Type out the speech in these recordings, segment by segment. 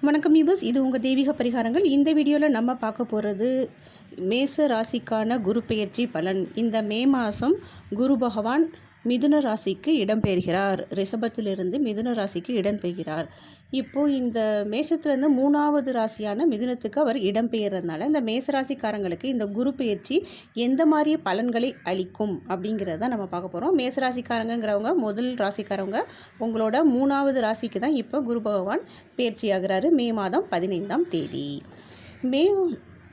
வணக்கம் யூபஸ், இது உங்கள் தெய்வீக பரிகாரங்கள். இந்த வீடியோவில் நம்ம பார்க்க போகிறது மேச ராசிக்கான குரு பெயர்ச்சி பலன். இந்த மே மாதம் குரு பகவான் மிதுன ராசிக்கு இடம்பெயர்கிறார். ரிஷபத்திலிருந்து மிதுன ராசிக்கு இடம்பெயர்கிறார். இப்போது இந்த மேசத்துலேருந்து 3வது ராசியான மிதுனத்துக்கு அவர் இடம்பெயர்றதுனால இந்த மேசராசிக்காரங்களுக்கு இந்த குரு பெயர்ச்சி எந்த மாதிரி பலன்களை அளிக்கும் அப்படிங்கிறத நம்ம பார்க்க போகிறோம். மேசராசிக்காரங்கிறவங்க முதல் ராசிக்காரவங்க உங்களோட 3வது ராசிக்கு தான் இப்போ குரு பகவான் பெயர்ச்சி ஆகிறாரு. மே மாதம் 15ஆம் தேதி.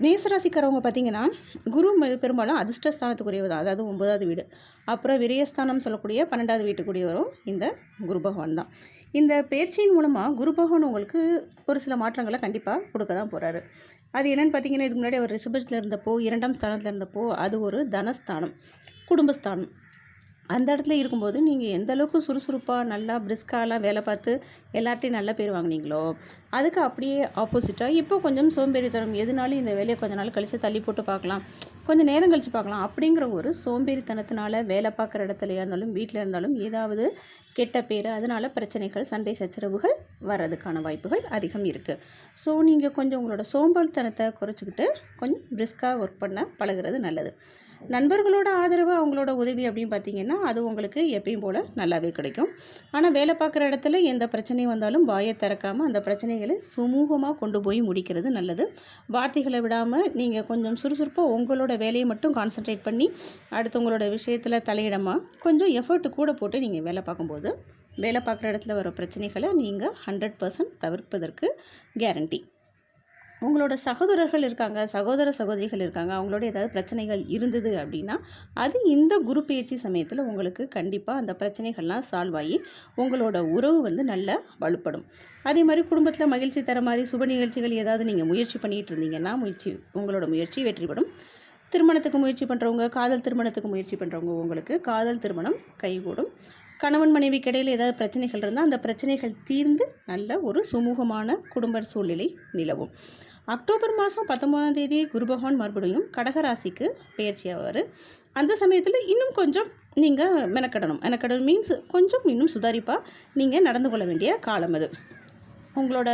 மேசராசிக்காரவங்க பார்த்திங்கன்னா குரு பெரும்பாலும் அதிர்ஷ்டஸ்தானத்துக்குரியவர் தான், அதாவது 9வது வீடு. அப்புறம் விரயஸ்தானம் சொல்லக்கூடிய 12வது வீட்டுக்குரியவரும் இந்த குரு பகவான் தான். இந்த பெயர்ச்சியின் மூலமாக குரு பகவான் உங்களுக்கு ஒரு சில மாற்றங்களை கண்டிப்பாக கொடுக்க தான் போகிறாரு. அது என்னென்னு பார்த்தீங்கன்னா, இதுக்கு முன்னாடி அவர் ரிஷபத்தில் இருந்தப்போ 2ஆம் ஸ்தானத்தில் இருந்தப்போ அது ஒரு தனஸ்தானம், குடும்பஸ்தானம். அந்த இடத்துல இருக்கும்போது நீங்கள் எந்த அளவுக்கு சுறுசுறுப்பாக நல்லா பிரிஸ்காலாம் வேலை பார்த்து எல்லார்ட்டையும் நல்ல பேர் வாங்கினீங்களோ அதுக்கு அப்படியே ஆப்போசிட்டாக இப்போ கொஞ்சம் சோம்பேறித்தனம், எதுனாலும் இந்த வேலையை கொஞ்ச நாள் கழித்து தள்ளி போட்டு பார்க்கலாம், கொஞ்சம் நேரம் கழித்து பார்க்கலாம் அப்படிங்கிற ஒரு சோம்பேறித்தனத்தினால வேலை பார்க்குற இடத்துலையா இருந்தாலும் வீட்டில் இருந்தாலும் ஏதாவது கெட்ட பேர், அதனால் பிரச்சனைகள், சண்டை சச்சரவுகள் வர்றதுக்கான வாய்ப்புகள் அதிகம் இருக்குது. ஸோ நீங்கள் கொஞ்சம் உங்களோட சோம்பல்தனத்தை குறைச்சிக்கிட்டு கொஞ்சம் பிரிஸ்காக ஒர்க் பண்ண பழகிறது நல்லது. நண்பர்களோட ஆதரவு, அவங்களோட உதவி அப்படின்னு பார்த்தீங்கன்னா அது உங்களுக்கு எப்பயும் போல் நல்லாவே கிடைக்கும். ஆனால் வேலை பார்க்குற இடத்துல எந்த பிரச்சனையும் வந்தாலும் வாயை திறக்காமல் அந்த பிரச்சனைகளை சுமூகமாக கொண்டு போய் முடிக்கிறது நல்லது. வார்த்தைகளை விடாமல் நீங்கள் கொஞ்சம் சுறுசுறுப்பாக உங்களோட வேலையை மட்டும் கான்சன்ட்ரேட் பண்ணி அடுத்தவங்களோட விஷயத்தில் தலையிடமாக கொஞ்சம் எஃபர்ட் கூட போட்டு நீங்கள் வேலை பார்க்கும்போது வேலை பார்க்குற இடத்துல வர பிரச்சனைகளை நீங்கள் 100% தவிர்ப்பதற்கு கேரண்டி. உங்களோட சகோதரர்கள் இருக்காங்க, சகோதர சகோதரிகள் இருக்காங்க, அவங்களோட ஏதாவது பிரச்சனைகள் இருந்தது அப்படின்னா அது இந்த குரு பெயர்ச்சி சமயத்தில் உங்களுக்கு கண்டிப்பாக அந்த பிரச்சனைகள்லாம் சால்வ் ஆகி உங்களோட உறவு நல்லா வலுப்படும். அதே மாதிரி குடும்பத்தில் மகிழ்ச்சி தர மாதிரி சுப நிகழ்ச்சிகள் ஏதாவது நீங்கள் முயற்சி பண்ணிகிட்டு இருந்தீங்கன்னா உங்களோட முயற்சி வெற்றிப்படும். திருமணத்துக்கு முயற்சி பண்ணுறவங்க, காதல் திருமணத்துக்கு முயற்சி பண்ணுறவங்க உங்களுக்கு காதல் திருமணம் கைகூடும். கணவன் மனைவிக்கு இடையில் ஏதாவது பிரச்சனைகள் இருந்தால் அந்த பிரச்சனைகள் தீர்ந்து நல்ல ஒரு சுமூகமான குடும்ப சூழ்நிலை நிலவும். அக்டோபர் மாதம் 19ஆம் தேதி குரு பகவான் மறுபடியும் கடகராசிக்கு பெயர்ச்சி ஆவார். அந்த சமயத்தில் இன்னும் கொஞ்சம் நீங்கள் மெனக்கடணும் மீன்ஸ் கொஞ்சம் இன்னும் சுதாரிப்பாக நீங்கள் நடந்து கொள்ள வேண்டிய காலம் அது. உங்களோட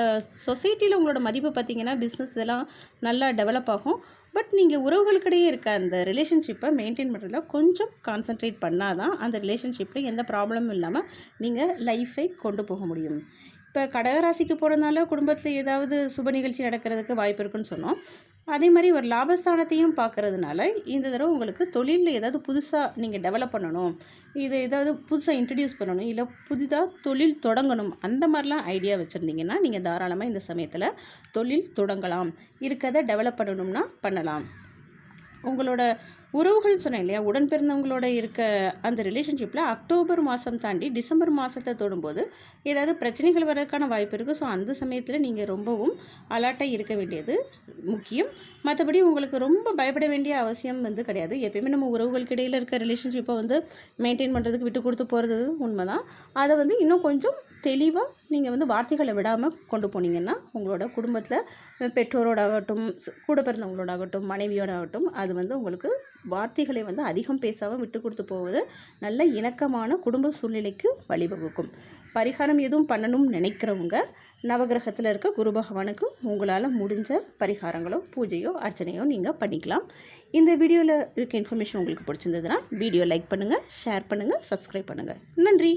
சொசைட்டியில் உங்களோட மதிப்பு பார்த்திங்கன்னா பிஸ்னஸ் இதெல்லாம் நல்லா டெவலப் ஆகும். பட் நீங்கள் உறவுகளுக்கிடையே இருக்க அந்த ரிலேஷன்ஷிப்பை மெயின்டைன் பண்ணுறதுல கொஞ்சம் கான்சன்ட்ரேட் பண்ணால் தான் அந்த ரிலேஷன்ஷிப்பில் எந்த ப்ராப்ளமும் இல்லாமல் நீங்கள் லைஃபை கொண்டு போக முடியும். இப்போ கடகராசிக்கு போகிறதுனால குடும்பத்தில் ஏதாவது சுப நிகழ்ச்சி நடக்கிறதுக்கு வாய்ப்பு இருக்குன்னு சொன்னோம். அதே மாதிரி ஒரு லாபஸ்தானத்தையும் பார்க்குறதுனால இந்த தடவை உங்களுக்கு தொழிலில் ஏதாவது புதுசாக நீங்கள் டெவலப் பண்ணணும், இது ஏதாவது புதுசாக இன்ட்ரடியூஸ் பண்ணணும், இல்லை புதிதாக தொழில் தொடங்கணும், அந்த மாதிரிலாம் ஐடியா வச்சுருந்தீங்கன்னா நீங்கள் தாராளமாக இந்த சமயத்தில் தொழில் தொடங்கலாம். இருக்கிறத டெவலப் பண்ணணும்னா பண்ணலாம். உங்களோட உறவுகள் சொன்னேன் இல்லையா, உடன் பிறந்தவங்களோட இருக்க அந்த ரிலேஷன்ஷிப்பில் அக்டோபர் மாதம் தாண்டி டிசம்பர் மாதத்தை தொடும்போது ஏதாவது பிரச்சனைகள் வர்றதுக்கான வாய்ப்பு இருக்குது. ஸோ அந்த சமயத்தில் நீங்கள் ரொம்பவும் அலர்ட்டாக இருக்க வேண்டியது முக்கியம். மற்றபடி உங்களுக்கு ரொம்ப பயப்பட வேண்டிய அவசியம் கிடையாது. எப்பயுமே நம்ம உறவுகளுக்கு இடையில் இருக்க ரிலேஷன்ஷிப்பை மெயின்டைன் பண்ணுறதுக்கு விட்டு கொடுத்து போகிறது உண்மை தான். அதை இன்னும் கொஞ்சம் தெளிவாக நீங்கள் வார்த்தைகளை விடாமல் கொண்டு போனீங்கன்னா உங்களோட குடும்பத்தில் பெற்றோரோடாகட்டும், கூட பிறந்தவங்களோடாகட்டும், மனைவியோடாகட்டும் அது உங்களுக்கு வார்த்தைகளை அதிகம் பேசாமல் விட்டு கொடுத்து போவது நல்ல இணக்கமான குடும்ப சூழ்நிலைக்கு வழிவகுக்கும். பரிகாரம் எதுவும் பண்ணணும்னு நினைக்கிறவங்க நவகிரகத்தில் இருக்க குரு பகவானுக்கு உங்களால் முடிஞ்ச பரிகாரங்களோ பூஜையோ அர்ச்சனையோ நீங்கள் பண்ணிக்கலாம். இந்த வீடியோவில் இருக்க இன்ஃபர்மேஷன் உங்களுக்கு பிடிச்சிருந்ததுன்னா வீடியோ லைக் பண்ணுங்கள், ஷேர் பண்ணுங்கள், சப்ஸ்கிரைப் பண்ணுங்கள். நன்றி.